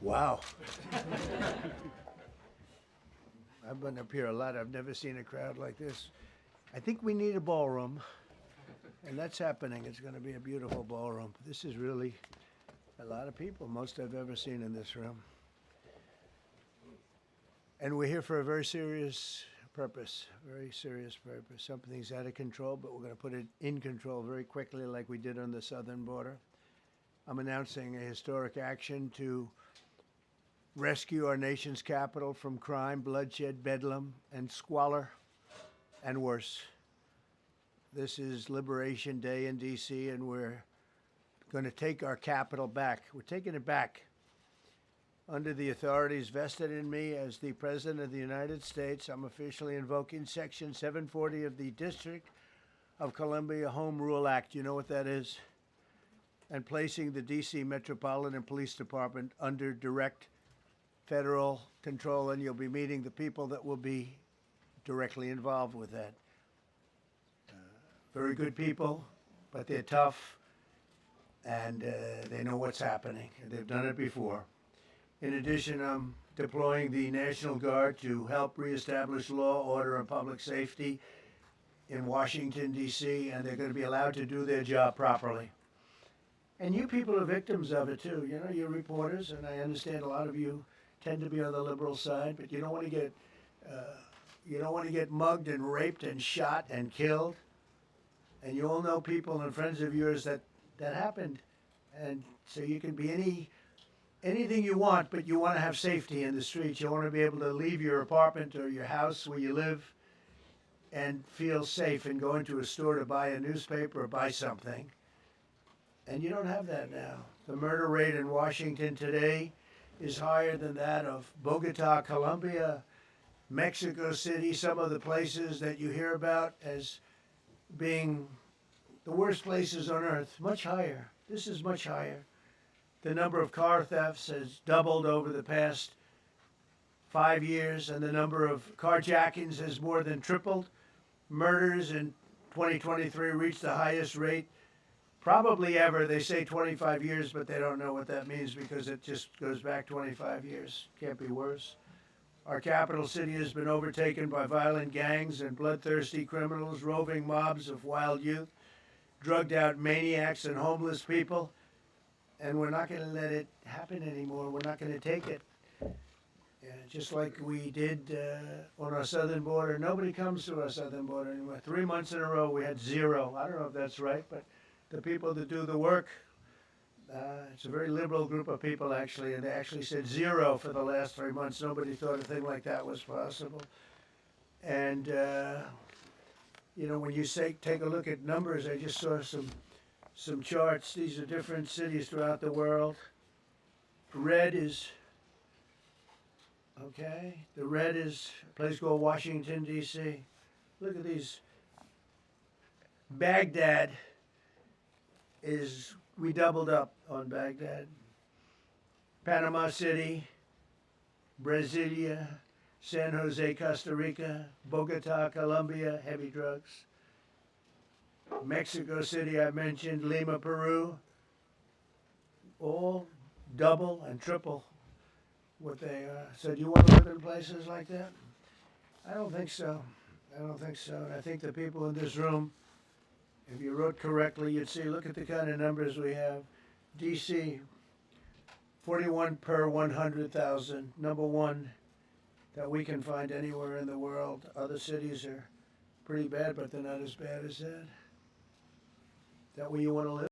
Wow. I've been up here a lot. I've never seen a crowd like this. I think we need a ballroom, and that's happening. It's going to be a beautiful ballroom. This is really a lot of people, most I've ever seen in this room. And we're here for a very serious purpose, very serious purpose. Something's out of control, but we're going to put it in control very quickly like we did on the southern border. I'm announcing a historic action to rescue our nation's capital from crime, bloodshed, bedlam, and squalor, and worse. This is Liberation Day in D.C., and we're going to take our capital back. We're taking it back. Under the authorities vested in me as the President of the United States, I'm officially invoking Section 740 of the District of Columbia Home Rule Act. You know what that is? And placing the D.C. Metropolitan Police Department under direct federal control, and you'll be meeting the people that will be directly involved with that. Very good people, but they're tough, and they know what's happening. They've done it before. In addition, I'm deploying the National Guard to help reestablish law, order, and public safety in Washington, D.C., and they're going to be allowed to do their job properly. And you people are victims of it, too. You know, you're reporters, and I understand a lot of you tend to be on the liberal side, but you don't want to get mugged and raped and shot and killed. And you all know people and friends of yours that happened. And so you can be anything you want, but you want to have safety in the streets. You want to be able to leave your apartment or your house where you live and feel safe and go into a store to buy a newspaper or buy something. And you don't have that now. The murder rate in Washington today is higher than that of Bogotá, Colombia, Mexico City, some of the places that you hear about as being the worst places on earth, much higher. This is much higher. The number of car thefts has doubled over the past 5 years, and the number of carjackings has more than tripled. Murders in 2023 reached the highest rate probably ever. They say 25 years, but they don't know what that means because it just goes back 25 years. Can't be worse. Our capital city has been overtaken by violent gangs and bloodthirsty criminals, roving mobs of wild youth, drugged out maniacs and homeless people. And we're not going to let it happen anymore. We're not going to take it. Just like we did on our southern border. Nobody comes to our southern border anymore. 3 months in a row, we had zero. I don't know if that's right, but the people that do the work, it's a very liberal group of people, actually, and they actually said zero for the last 3 months. Nobody thought a thing like that was possible. And, when you take a look at numbers, I just saw some charts. These are different cities throughout the world. Red is, the red is a place called Washington, D.C. Look at these. Baghdad we doubled up on Baghdad. Panama City, Brasilia, San Jose, Costa Rica, Bogotá, Colombia, heavy drugs. Mexico City, I mentioned, Lima, Peru, all double and triple what they are. So do you want to live in places like that? I don't think so. And I think the people in this room, if you wrote correctly, you'd see, look at the kind of numbers we have. D.C., 41 per 100,000, number one that we can find anywhere in the world. Other cities are pretty bad, but they're not as bad as that. Is that where you want to live?